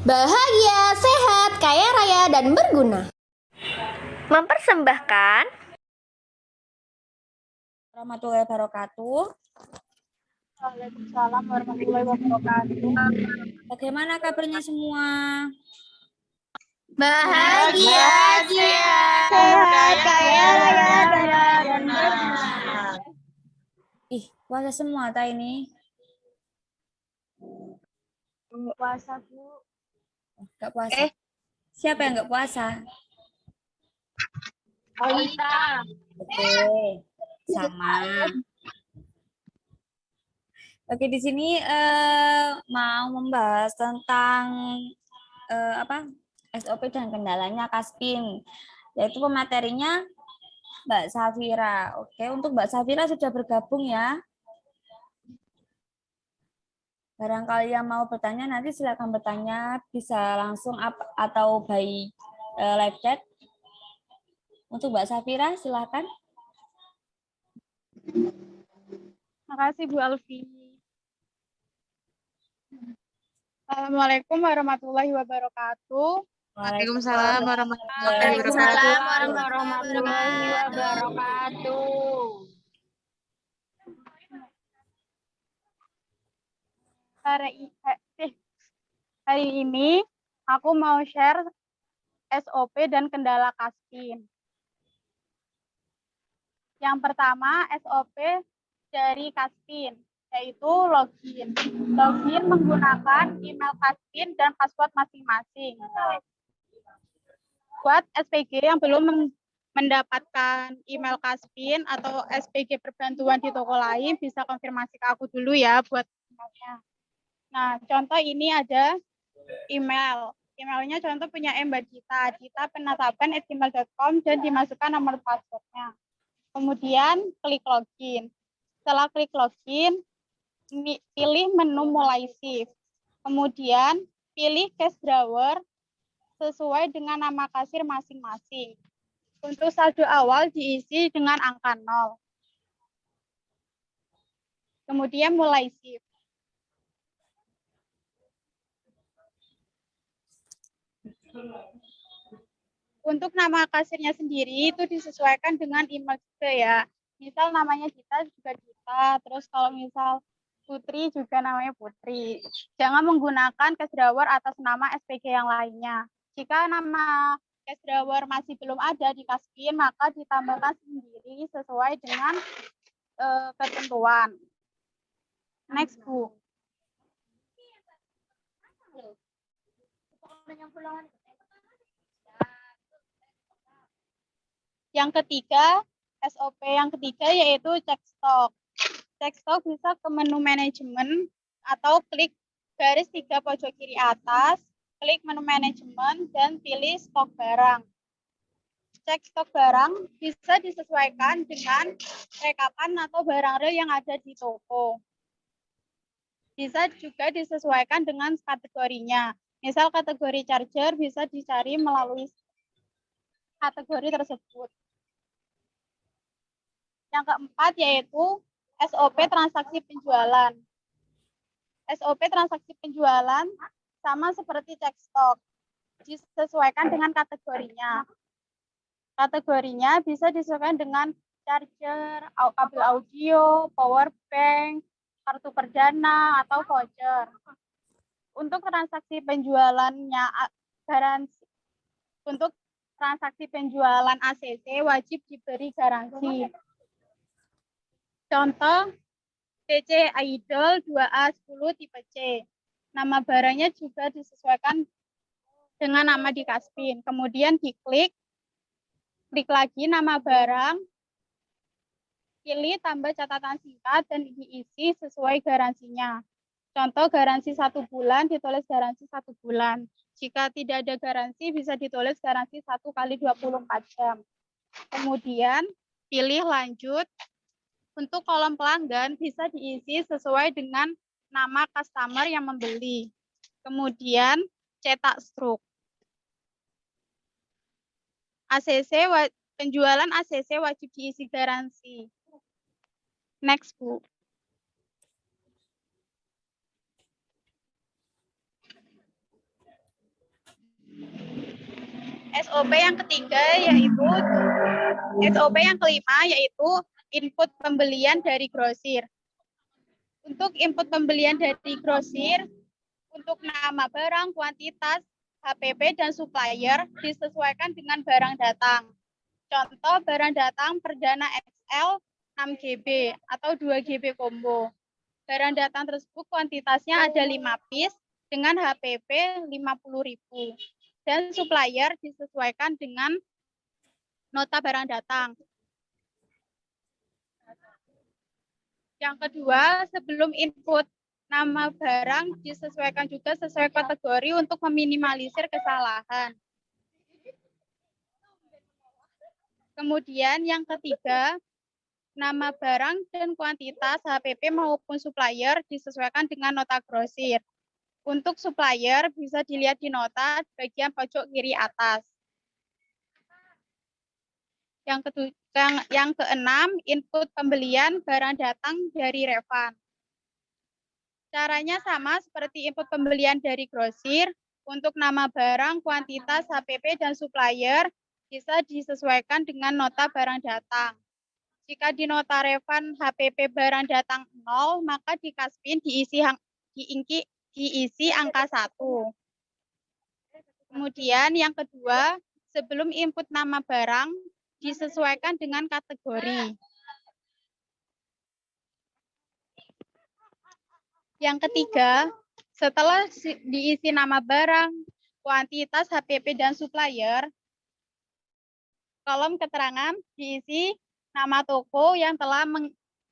Bahagia, sehat, kaya raya, dan berguna. Mempersembahkan warahmatullahi wabarakatuh. Waalaikumsalam warahmatullahi wabarakatuh. Bagaimana kabarnya semua? bahagia, Sehat, kaya raya, dan berguna. Ih, puasa semua ta ini? Puasa, Bu. Enggak puasa. Siapa yang enggak puasa? Kita. Oke, sama. Oke, di sini mau membahas tentang SOP dan kendalanya Kaspin, yaitu pematerinya Mbak Safira. Oke, untuk Mbak Safira sudah bergabung ya. Barangkali yang mau bertanya nanti silakan bertanya, bisa langsung atau by live chat. Untuk Mbak Safira silakan. Makasih Bu Alfi. Assalamualaikum warahmatullahi wabarakatuh. Waalaikumsalam warahmatullahi wabarakatuh. Warahmatullahi wabarakatuh. Hari ini aku mau share SOP dan kendala Kaspin. Yang pertama, SOP dari Kaspin, yaitu login. Login menggunakan email Kaspin dan password masing-masing. Buat SPG yang belum mendapatkan email Kaspin atau SPG perbantuan di toko lain, bisa konfirmasi ke aku dulu ya buat emailnya. Nah, contoh ini ada email. Emailnya contoh punya Mbak Dita, dita.penatapan@gmail.com dan dimasukkan nomor passwordnya. Kemudian klik login. Setelah klik login, pilih menu mulai shift. Kemudian pilih cash drawer sesuai dengan nama kasir masing-masing. Untuk saldo awal diisi dengan angka 0. Kemudian mulai shift. Untuk nama kasirnya sendiri itu disesuaikan dengan email juga ya. Misal namanya Dita juga Dita, terus kalau misal Putri juga namanya Putri. Jangan menggunakan cash drawer atas nama SPG yang lainnya. Jika nama cash drawer masih belum ada di Kaspin, maka ditambahkan sendiri sesuai dengan ketentuan. Next, Bu. Yang ketiga, SOP yang ketiga yaitu cek stok. Cek stok bisa ke menu manajemen atau klik garis 3 pojok kiri atas, klik menu manajemen dan pilih stok barang. Cek stok barang bisa disesuaikan dengan rekapan atau barang real yang ada di toko. Bisa juga disesuaikan dengan kategorinya. Misal kategori charger bisa dicari melalui kategori tersebut. Yang keempat yaitu SOP transaksi penjualan. SOP transaksi penjualan sama seperti cek stok, disesuaikan dengan kategorinya. Kategorinya bisa disesuaikan dengan charger, kabel audio, power bank, kartu perdana, atau voucher. Untuk transaksi penjualannya garansi. Untuk transaksi penjualan ACC wajib diberi garansi. Contoh, DC Idol 2A10 tipe C. Nama barangnya juga disesuaikan dengan nama di Kaspin. Kemudian diklik, klik lagi nama barang, pilih tambah catatan singkat dan diisi sesuai garansinya. Contoh garansi 1 bulan, ditulis garansi 1 bulan. Jika tidak ada garansi, bisa ditulis garansi 1 kali 24 jam. Kemudian pilih lanjut. Untuk kolom pelanggan bisa diisi sesuai dengan nama customer yang membeli. Kemudian cetak struk. Penjualan ACC wajib diisi garansi. Next, Bu. SOP yang ketiga yaitu SOP yang kelima yaitu input pembelian dari grosir. Untuk input pembelian dari grosir, untuk nama barang, kuantitas, HPP, dan supplier disesuaikan dengan barang datang. Contoh barang datang perdana XL 6 GB atau 2 GB combo. Barang datang tersebut kuantitasnya ada 5 piece dengan HPP 50.000. Dan supplier disesuaikan dengan nota barang datang. Yang kedua, sebelum input nama barang disesuaikan juga sesuai kategori untuk meminimalisir kesalahan. Kemudian yang ketiga, nama barang dan kuantitas HPP maupun supplier disesuaikan dengan nota grosir. Untuk supplier bisa dilihat di nota bagian pojok kiri atas. Yang keenam, input pembelian barang datang dari Revan. Caranya sama seperti input pembelian dari grosir. Untuk nama barang, kuantitas, HPP, dan supplier bisa disesuaikan dengan nota barang datang. Jika di nota Revan HPP barang datang 0, maka di Kaspin diisi angka 1. Kemudian yang kedua, sebelum input nama barang, disesuaikan dengan kategori. Yang ketiga, setelah diisi nama barang, kuantitas, HPP, dan supplier, kolom keterangan diisi nama toko yang telah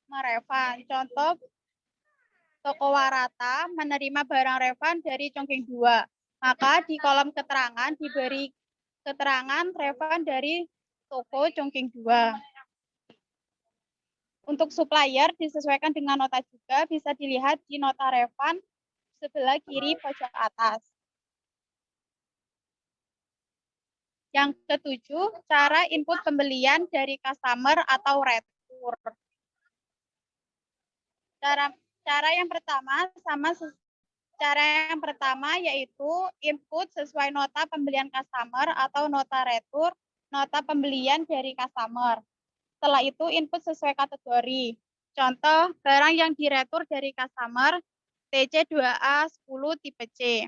merevan. Contoh, toko Warata menerima barang revan dari Chongqing 2. Maka di kolom keterangan diberi keterangan revan dari toko Chongqing 2. Untuk supplier disesuaikan dengan nota juga, bisa dilihat di nota revan sebelah kiri pojok atas. Yang ketujuh, cara input pembelian dari customer atau retur. Cara yang pertama yaitu input sesuai nota pembelian customer atau nota retur, nota pembelian dari customer. Setelah itu input sesuai kategori. Contoh, barang yang diretur dari customer TC2A 10 tipe C.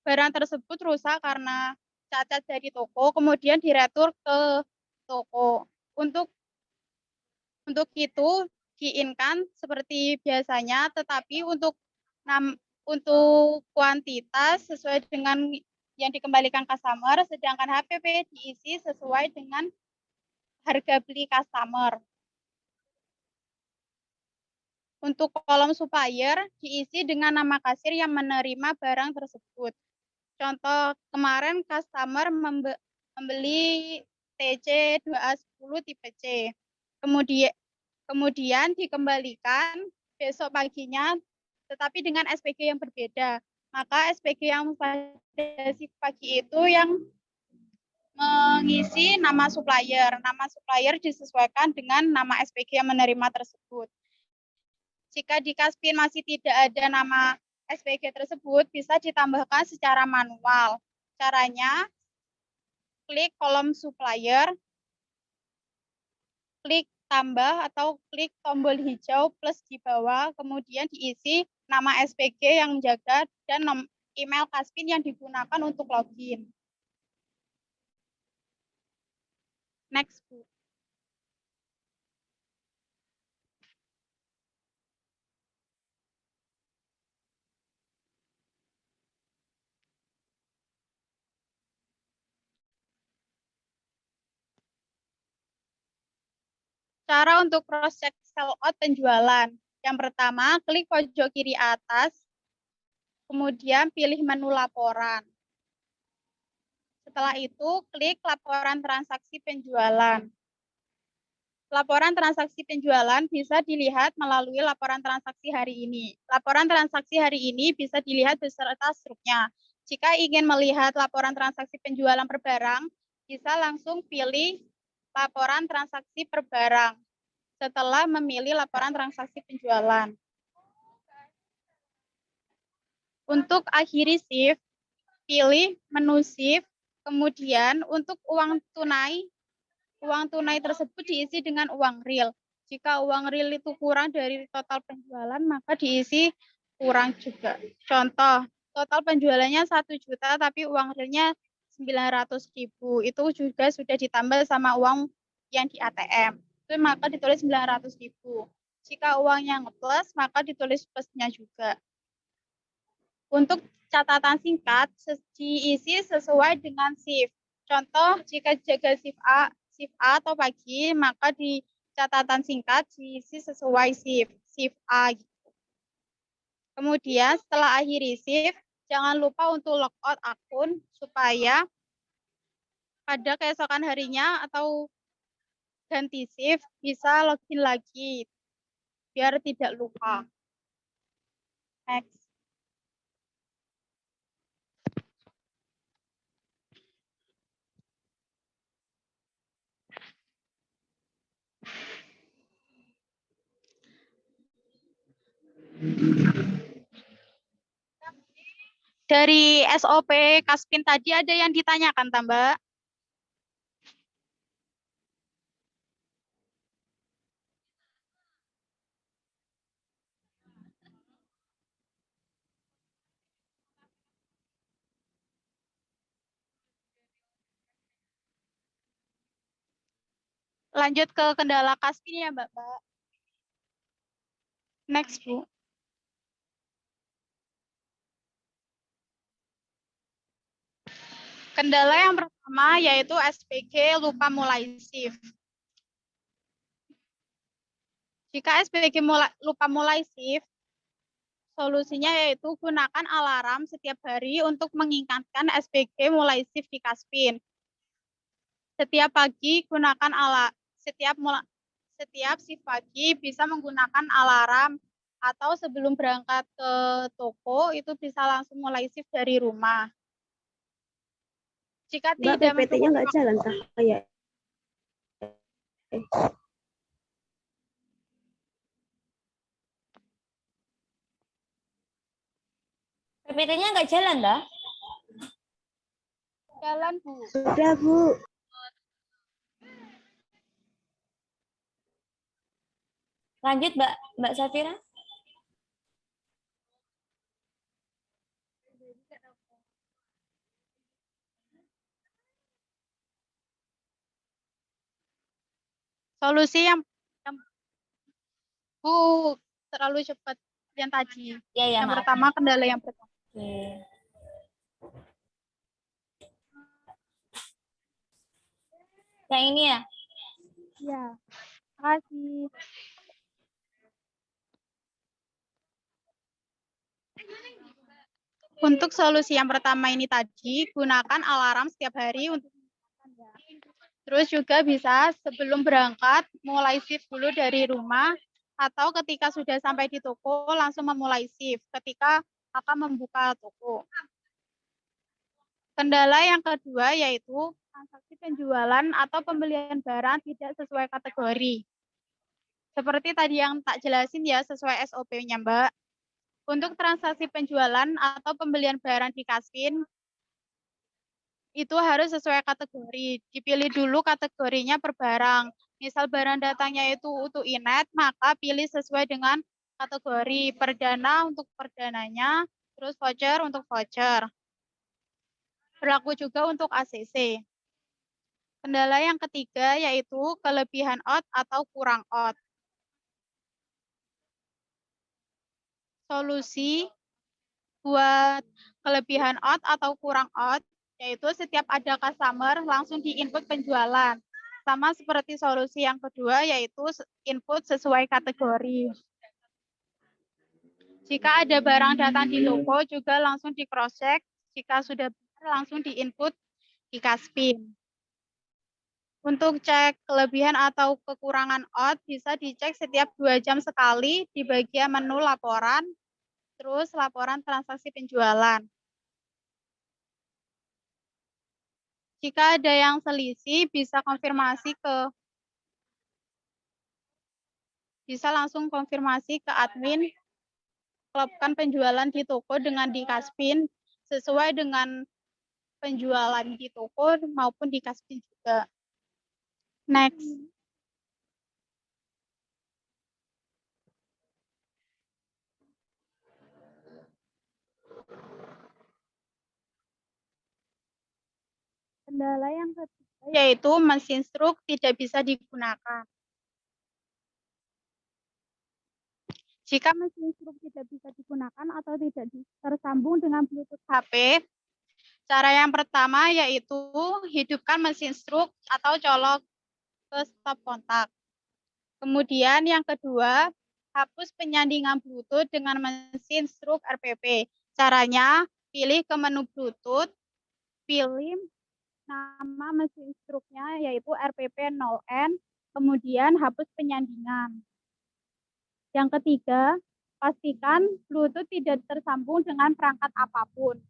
Barang tersebut rusak karena cacat dari toko, kemudian diretur ke toko. Untuk itu di-in-kan seperti biasanya, tetapi untuk kuantitas sesuai dengan yang dikembalikan customer, sedangkan HPP diisi sesuai dengan harga beli customer. Untuk kolom supplier diisi dengan nama kasir yang menerima barang tersebut. Contoh, kemarin customer membeli TC 2A10 tipe C. Kemudian dikembalikan besok paginya, tetapi dengan SPG yang berbeda. Maka SPG yang pada si pagi itu yang mengisi nama supplier. Nama supplier disesuaikan dengan nama SPG yang menerima tersebut. Jika di Kaspin masih tidak ada nama SPG tersebut, bisa ditambahkan secara manual. Caranya, klik kolom supplier, klik tambah atau klik tombol hijau plus di bawah, kemudian diisi nama SPG yang menjaga dan email Kaspin yang digunakan untuk login. Next, Bu. Cara untuk cross-check sell-out penjualan. Yang pertama, klik pojok kiri atas, kemudian pilih menu laporan. Setelah itu, klik laporan transaksi penjualan. Laporan transaksi penjualan bisa dilihat melalui laporan transaksi hari ini. Laporan transaksi hari ini bisa dilihat beserta struknya. Jika ingin melihat laporan transaksi penjualan per barang, bisa langsung pilih laporan transaksi per barang setelah memilih laporan transaksi penjualan. Untuk akhiri shift, pilih menu shift, kemudian untuk uang tunai tersebut diisi dengan uang real. Jika uang real itu kurang dari total penjualan, maka diisi kurang juga. Contoh, total penjualannya 1 juta, tapi uang realnya 900.000. Itu juga sudah ditambah sama uang yang di ATM. Itu maka ditulis 900.000. Jika uangnya ngeplus, maka ditulis plusnya juga. Untuk catatan singkat, diisi sesuai dengan shift. Contoh, jika jaga shift A atau pagi, maka di catatan singkat diisi sesuai shift A. Kemudian setelah akhiri shift, jangan lupa untuk logout akun supaya pada keesokan harinya atau ganti shift bisa login lagi biar tidak lupa. Next. Dari SOP Kaspin tadi ada yang ditanyakan, Mbak? Lanjut ke kendala Kaspin ya, Mbak. Next, Bu. Kendala yang pertama yaitu SPG lupa mulai shift. Jika SPG lupa mulai shift, solusinya yaitu gunakan alarm setiap hari untuk mengingatkan SPG mulai shift di Kaspin. Setiap pagi gunakan setiap shift pagi bisa menggunakan alarm atau sebelum berangkat ke toko itu bisa langsung mulai shift dari rumah. Jika Mbak, tidak PPT-nya nggak jalan kah? Kayak PPT-nya nggak jalan, dah? jalan, Bu. sudah, Bu. Lanjut, Mbak Safira. Solusi yang Bu terlalu cepat yang tadi. Ya, yang maaf. pertama, kendala yang pertama. Oke. Yang ini ya? Ya, terima kasih. Untuk solusi yang pertama ini tadi, gunakan alarm setiap hari untuk terus juga bisa sebelum berangkat mulai shift dulu dari rumah atau ketika sudah sampai di toko langsung memulai shift ketika akan membuka toko. Kendala yang kedua yaitu transaksi penjualan atau pembelian barang tidak sesuai kategori. Seperti tadi yang tak jelasin ya sesuai SOP-nya, Mbak. Untuk transaksi penjualan atau pembelian barang di Kaspin, itu harus sesuai kategori. Dipilih dulu kategorinya per barang. Misal barang datangnya itu utuh inet, maka pilih sesuai dengan kategori. Perdana untuk perdananya, terus voucher untuk voucher. Berlaku juga untuk ACC. Kendala yang ketiga yaitu kelebihan out atau kurang out. Solusi buat kelebihan out atau kurang out, yaitu setiap ada customer langsung di-input penjualan. Sama seperti solusi yang kedua, yaitu input sesuai kategori. Jika ada barang datang di toko, juga langsung di-cross-check. Jika sudah benar, langsung di-input di Kaspin. Untuk cek kelebihan atau kekurangan out, bisa dicek setiap 2 jam sekali di bagian menu laporan, terus laporan transaksi penjualan. Jika ada yang selisih, bisa langsung konfirmasi ke admin, klubkan penjualan di toko dengan di Kaspin sesuai dengan penjualan di toko maupun di Kasbin juga. Next. Kendala yang ketiga yaitu mesin struk tidak bisa digunakan. Jika mesin struk tidak bisa digunakan atau tidak tersambung dengan Bluetooth HP, cara yang pertama yaitu hidupkan mesin struk atau colok ke stop kontak. Kemudian yang kedua, hapus penyandingan Bluetooth dengan mesin struk RPP. Caranya, pilih ke menu Bluetooth, pilih nama mesin struknya yaitu RPP 0N, kemudian hapus penyandingan. Yang ketiga, pastikan Bluetooth tidak tersambung dengan perangkat apapun.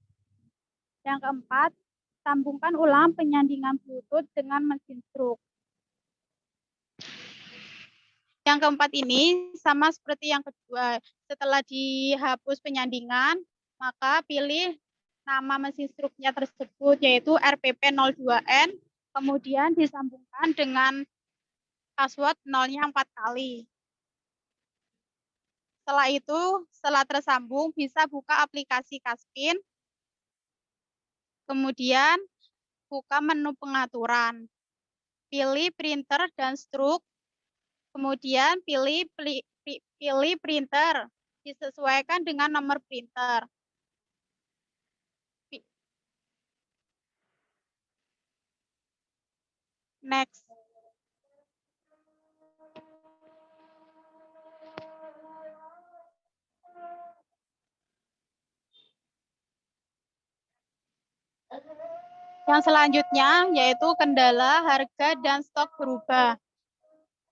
Yang keempat, sambungkan ulang penyandingan Bluetooth dengan mesin struk. Yang keempat ini sama seperti yang kedua. Setelah dihapus penyandingan, maka pilih nama mesin struknya tersebut yaitu RPP 02N, kemudian disambungkan dengan password 0-nya 4 kali. Setelah itu, setelah tersambung, bisa buka aplikasi Kasbin, kemudian buka menu pengaturan, pilih printer dan struk, kemudian pilih printer, disesuaikan dengan nomor printer. Next. Yang selanjutnya yaitu kendala harga dan stok berubah.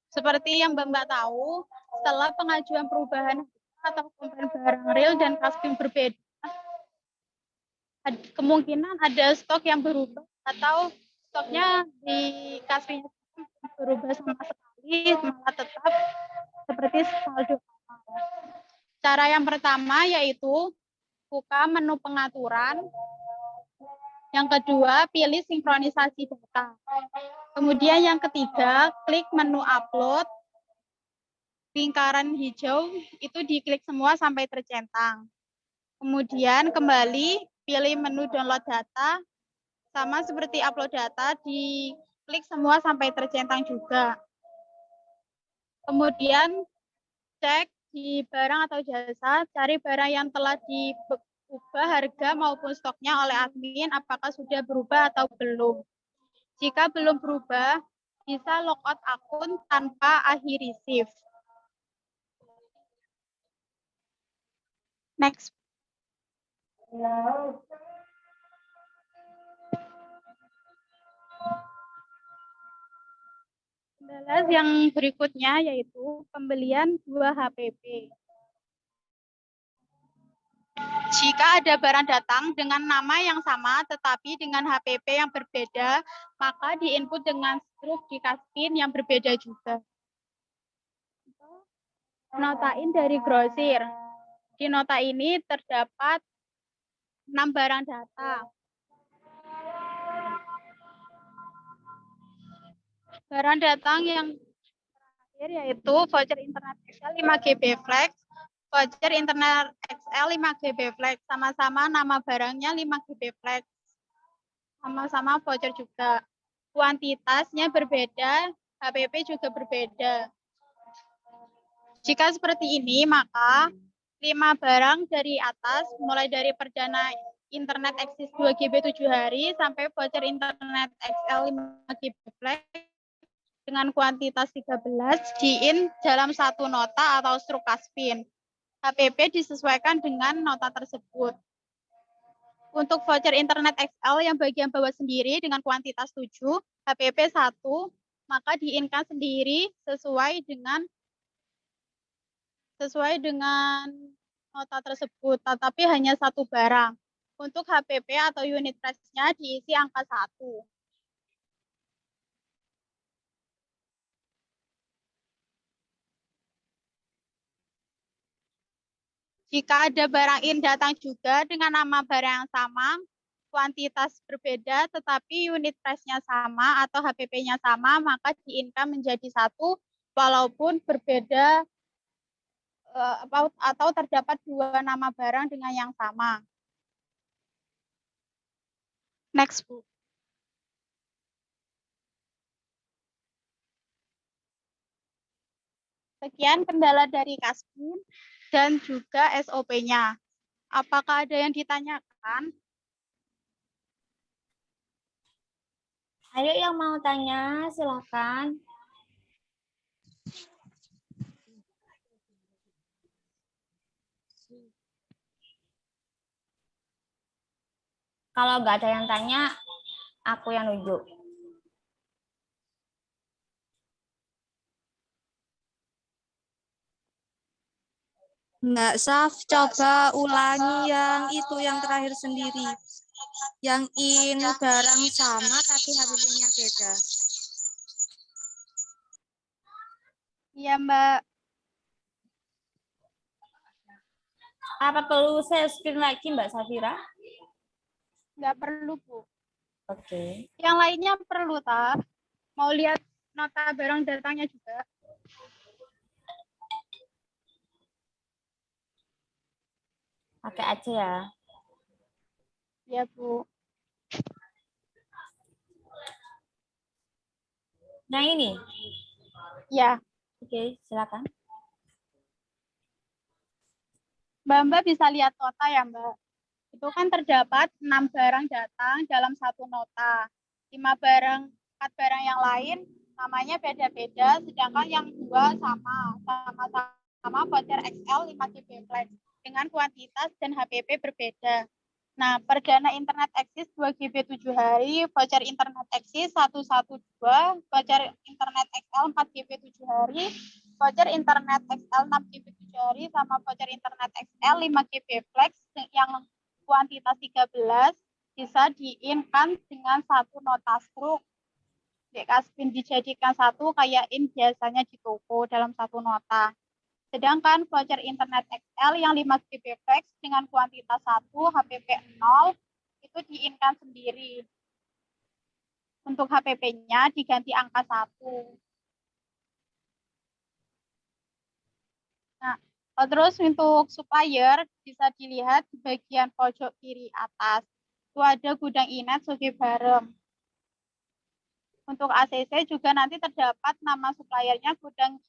Seperti yang Mbak tahu, setelah pengajuan perubahan atau komplain barang real dan Kasbin berbeda, kemungkinan ada stok yang berubah atau stoknya di Kasbin berubah sama sekali, malah tetap seperti saldo. Cara yang pertama yaitu buka menu pengaturan. Yang kedua, pilih sinkronisasi data. Kemudian yang ketiga, klik menu upload. Lingkaran hijau itu diklik semua sampai tercentang. Kemudian kembali pilih menu download data. Sama seperti upload data, diklik semua sampai tercentang juga. Kemudian cek di barang atau jasa, cari barang yang telah diubah harga maupun stoknya oleh admin, apakah sudah berubah atau belum. Jika belum berubah, bisa logout akun tanpa akhir receive. Next. Kendala yang berikutnya yaitu pembelian 2 HPP. Jika ada barang datang dengan nama yang sama tetapi dengan HPP yang berbeda, maka diinput dengan struk di Kasbin yang berbeda juga. Notain dari grosir. Di nota ini terdapat 6 barang data. Barang datang yang terakhir yaitu voucher internet XL 5GB flex, voucher internet XL 5GB flex, sama-sama nama barangnya 5GB flex, sama-sama voucher juga. Kuantitasnya berbeda, HPP juga berbeda. Jika seperti ini, maka 5 barang dari atas, mulai dari perdana internet eksis 2GB 7 hari, sampai voucher internet XL 5GB flex, dengan kuantitas 13 diin dalam satu nota atau struk Kasbin. HPP disesuaikan dengan nota tersebut. Untuk voucher internet XL yang bagian bawah sendiri dengan kuantitas 7, HPP 1, maka diinkan sendiri sesuai dengan nota tersebut, tetapi hanya satu barang. Untuk HPP atau unit price-nya diisi angka 1. Jika ada barang in datang juga dengan nama barang yang sama, kuantitas berbeda tetapi unit price-nya sama atau HPP-nya sama, maka di-income menjadi satu walaupun berbeda atau terdapat dua nama barang dengan yang sama. Next, Bu. Sekian kendala dari Kasbin dan juga SOP-nya. Apakah ada yang ditanyakan? Ayo yang mau tanya, silakan. Kalau nggak ada yang tanya, aku yang nunjuk. Enggak, Saf, coba ulangi yang itu yang terakhir sendiri. Yang in barang sama tapi HPP-nya beda. Iya, Mbak. Apa perlu saya screen lagi, Mbak Safira? Nggak perlu, Bu. Oke. Yang lainnya perlu, tak? Mau lihat nota barang datangnya juga? Pakai aja ya. Ya, Bu. Nah ini. Ya, Oke, silakan. Mbak bisa lihat nota ya, Mbak. Itu kan terdapat 6 barang datang dalam satu nota. 5 barang, 4 barang yang lain namanya beda-beda, sedangkan yang 2 sama-sama voucher XL 5GB flash dengan kuantitas dan HPP berbeda. Nah, perdana internet eksis 2GB 7 hari, voucher internet eksis 112, voucher internet XL 4GB 7 hari, voucher internet XL 6GB 7 hari, sama voucher internet XL 5GB flex yang kuantitas 13 bisa di-in-kan dengan satu nota struk. Di Kasbin dijadikan satu kayak in biasanya di toko dalam satu nota. Sedangkan voucher internet XL yang 5GB flex dengan kuantitas 1, HPP 0, itu di-in-kan sendiri. Untuk HPP-nya diganti angka 1. Nah, terus untuk supplier bisa dilihat di bagian pojok kiri atas. Itu ada gudang Inet Soge Barem. Untuk ACC juga nanti terdapat nama suppliernya gudang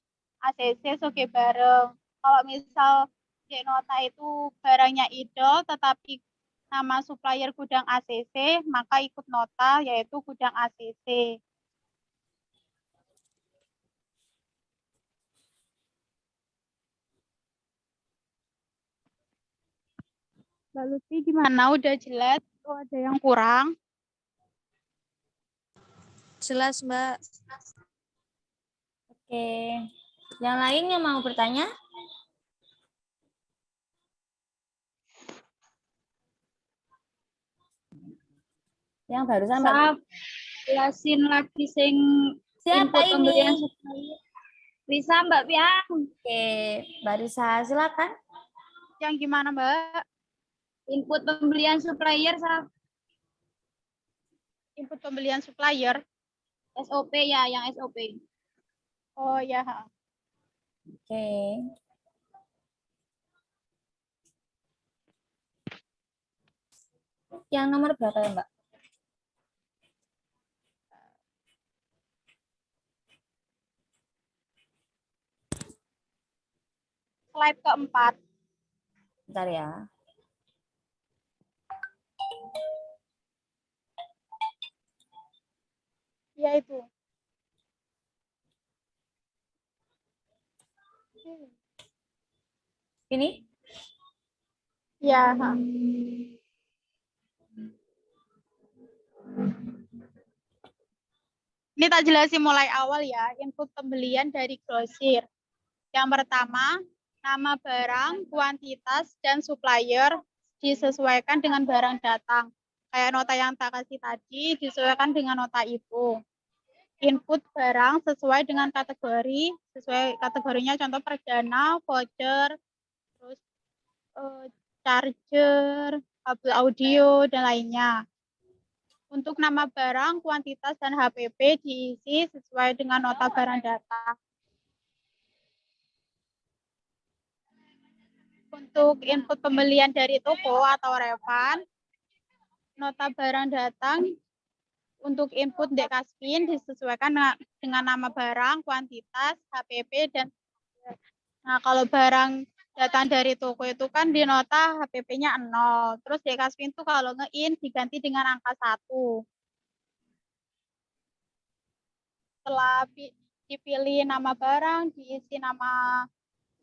ACC Soge Barem. Kalau misal di nota itu barangnya Idol tetapi nama supplier gudang ACC, maka ikut nota yaitu gudang ACC. Mbak Lutfi gimana? Udah jelas? Atau ada yang kurang? Jelas, Mbak. Oke. Yang lain yang mau bertanya? Yang barusan Mbak. Jelasin lagi sing Siapa input pembelian ini? supplier. Risa Mbak Piang. Oke, Mbak Risa, silakan. Yang gimana, Mbak? Input pembelian supplier Saf. Input pembelian supplier. SOP ya, yang SOP. Oh ya. Oke. Yang nomor berapa ya, Mbak? Slide keempat. Bentar ya. Ya itu. Ini? Ya. Ini tak jelasin mulai awal ya, input pembelian dari grosir. Yang pertama, nama barang, kuantitas, dan supplier disesuaikan dengan barang datang. Kayak nota yang tak kasih tadi, disesuaikan dengan nota itu. Input barang sesuai dengan kategori, sesuai kategorinya contoh perdana, voucher, terus charger, kabel audio, dan lainnya. Untuk nama barang, kuantitas, dan HPP diisi sesuai dengan nota barang data. Untuk input pembelian dari toko atau revan, nota barang datang untuk input Dek Kaspin disesuaikan dengan nama barang, kuantitas, HPP, dan nah kalau barang datang dari toko itu kan di nota HPP-nya 0. Terus Dek Kaspin itu kalau nge-in diganti dengan angka 1. Setelah dipilih nama barang, diisi nama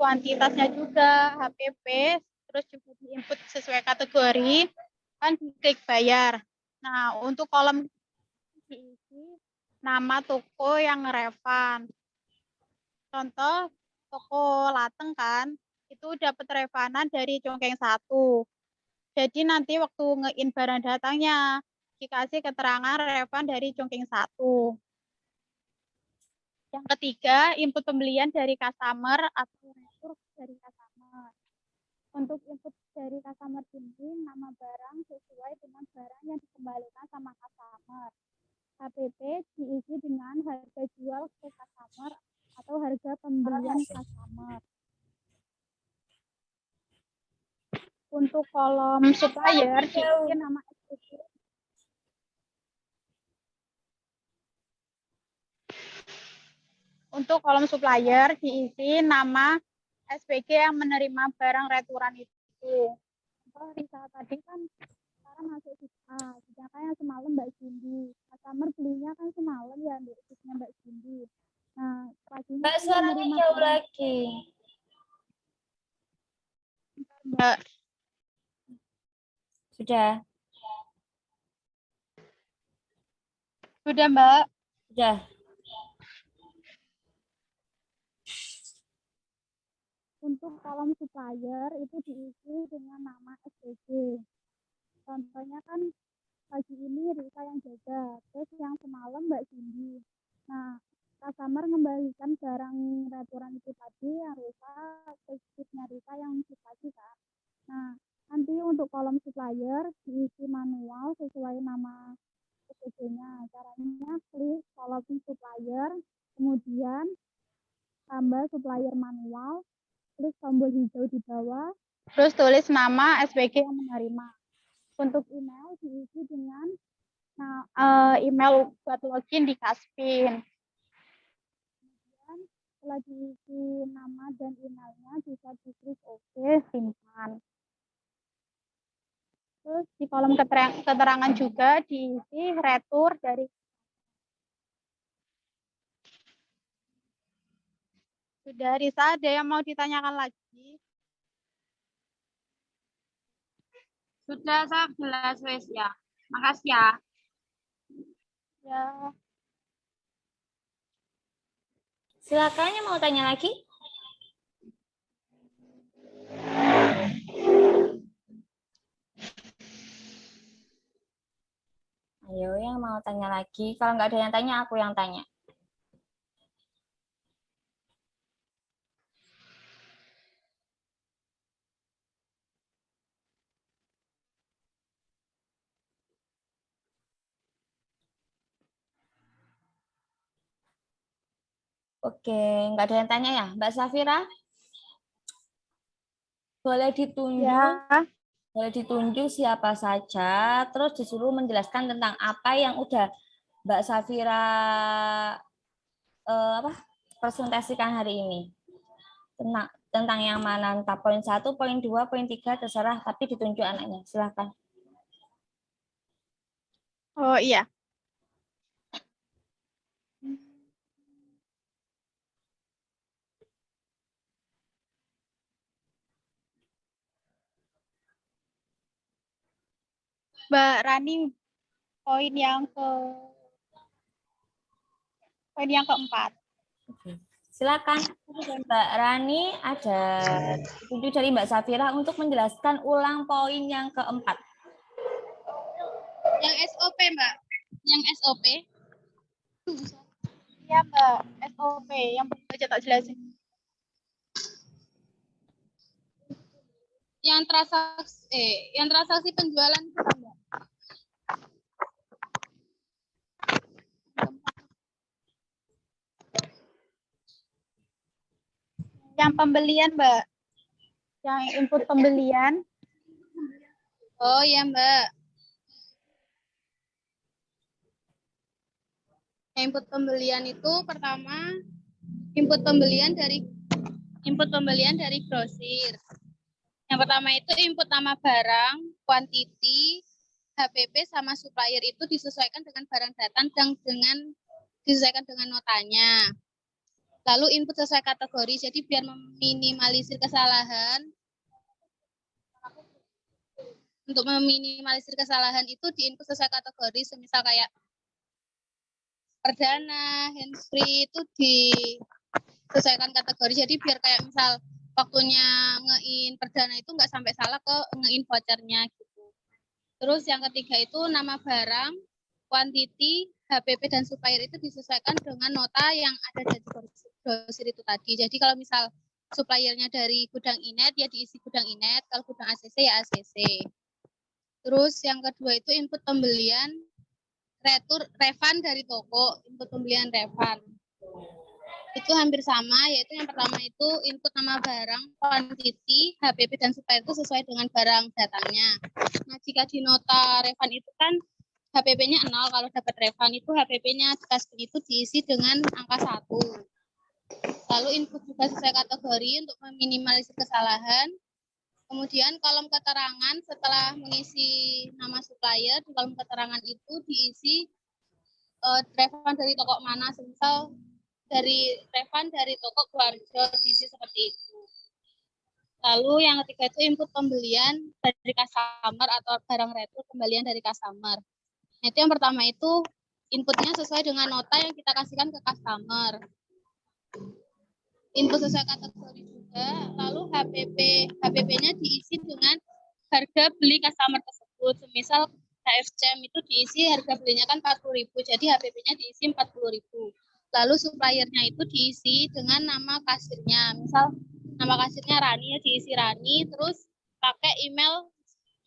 kuantitasnya juga, HPP, terus juga diinput sesuai kategori, kan diklik bayar. Nah, untuk kolom diisi nama toko yang relevan. Contoh, toko Lateng kan, itu dapat revanan dari congkeng 1. Jadi nanti waktu nge-in barang datangnya, dikasih keterangan revan dari congkeng 1. Yang ketiga, input pembelian dari customer atau retur dari customer. Untuk input dari customer ini, nama barang sesuai dengan barang yang dikembalikan sama customer. HPP diisi dengan harga jual ke customer atau harga pembelian customer. Untuk kolom supplier diisi nama SPC. Untuk kolom supplier diisi nama SPG yang menerima barang returan itu. Contoh Risa tadi kan sekarang masuk A, sedangkan yang semalam Mbak Cindy. Customer belinya kan semalam ya di office-nya Mbak Cindy. Nah, paginya Mbak, suaranya jauh lagi. Mbak. Sudah. Sudah, Mbak. Sudah. Untuk kolom supplier itu diisi dengan nama SPG. Contohnya kan pagi ini Risa yang jaga, terus yang semalam Mbak Cindy. Nah, customer mengembalikan barang returan itu tadi yang Risa, spesifnya Risa yang dikasih kan. Nah, nanti untuk kolom supplier diisi manual sesuai nama SPG-nya. Caranya klik kolom supplier, kemudian tambah supplier manual, klik tombol hijau di bawah, terus tulis nama SPG yang menerima. Untuk email diisi dengan email buat login di Kaspin. Kemudian setelah diisi nama dan emailnya bisa diklik OK, simpan. Terus di kolom keterangan juga diisi retur dari. Sudah, Risa, ada yang mau ditanyakan lagi? Sudah, Saf, jelas wes ya. Makasih ya. Ya. Silakan yang mau tanya lagi. Ayo yang mau tanya lagi. Kalau nggak ada yang tanya, aku yang tanya. Oke, nggak ada yang tanya ya, Mbak Safira? Boleh ditunjuk, Ya. boleh ditunjuk siapa saja, terus disuruh menjelaskan tentang apa yang udah Mbak Safira presentasikan hari ini. Tentang yang mana, entah poin 1, poin 2, poin 3, terserah, tapi ditunjuk anaknya. Silakan. Oh iya. Mbak Rani, poin yang keempat. Silakan, Mbak Rani, ada petunjuk dari Mbak Safira untuk menjelaskan ulang poin yang keempat. Yang SOP, Mbak. Yang SOP. Iya, Mbak. SOP yang baca tak jelasin. Yang transaksi penjualan itu, Mbak. Yang pembelian, Mbak. Yang input pembelian. Oh ya Mbak. Input pembelian itu pertama input pembelian dari grosir. Yang pertama itu input nama barang, quantity, HPP sama supplier itu disesuaikan dengan barang datang dan disesuaikan dengan notanya. Lalu input sesuai kategori, jadi biar meminimalisir kesalahan. Untuk meminimalisir kesalahan itu diinput sesuai kategori, semisal kayak perdana, handsfree itu disesuaikan kategori. Jadi biar kayak misal waktunya nge-in perdana itu nggak sampai salah ke nge-in vouchernya gitu. Terus yang ketiga itu nama barang, quantity, HPP dan supplier itu disesuaikan dengan nota yang ada di grosir itu tadi. Jadi kalau misal suppliernya dari gudang Inet ya diisi gudang Inet, kalau gudang ACC ya ACC. Terus yang kedua itu input pembelian refund dari toko, input pembelian refund. Itu hampir sama, yaitu yang pertama itu input nama barang, quantity, HPP dan supplier itu sesuai dengan barang datangnya. Nah, jika di nota refund itu kan HPP-nya 0, kalau dapat refund itu HPP-nya di Kasbin itu diisi dengan angka 1. Lalu input juga sesuai kategori untuk meminimalisir kesalahan. Kemudian kolom keterangan setelah mengisi nama supplier, di kolom keterangan itu diisi refund dari toko mana, semisal dari refund dari toko Guarjo diisi seperti itu. Lalu yang ketiga itu input pembelian dari customer atau barang retur kembalian dari customer. Nah, itu yang pertama itu inputnya sesuai dengan nota yang kita kasihkan ke customer. Input sesuai kategori juga, lalu HPP-nya diisi dengan harga beli customer tersebut. Semisal HFCM itu diisi harga belinya kan 40.000, jadi HPP-nya diisi 40.000. Lalu suppliernya itu diisi dengan nama kasirnya. Misal nama kasirnya Rani ya diisi Rani, terus pakai email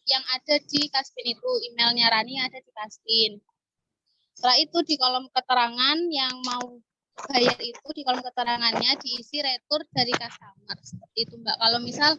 yang ada di Kasbin itu, emailnya Rani ada di Kasbin. Setelah itu di kolom keterangan yang mau bayar itu di kolom keterangannya diisi retur dari customer seperti itu Mbak. Kalau misal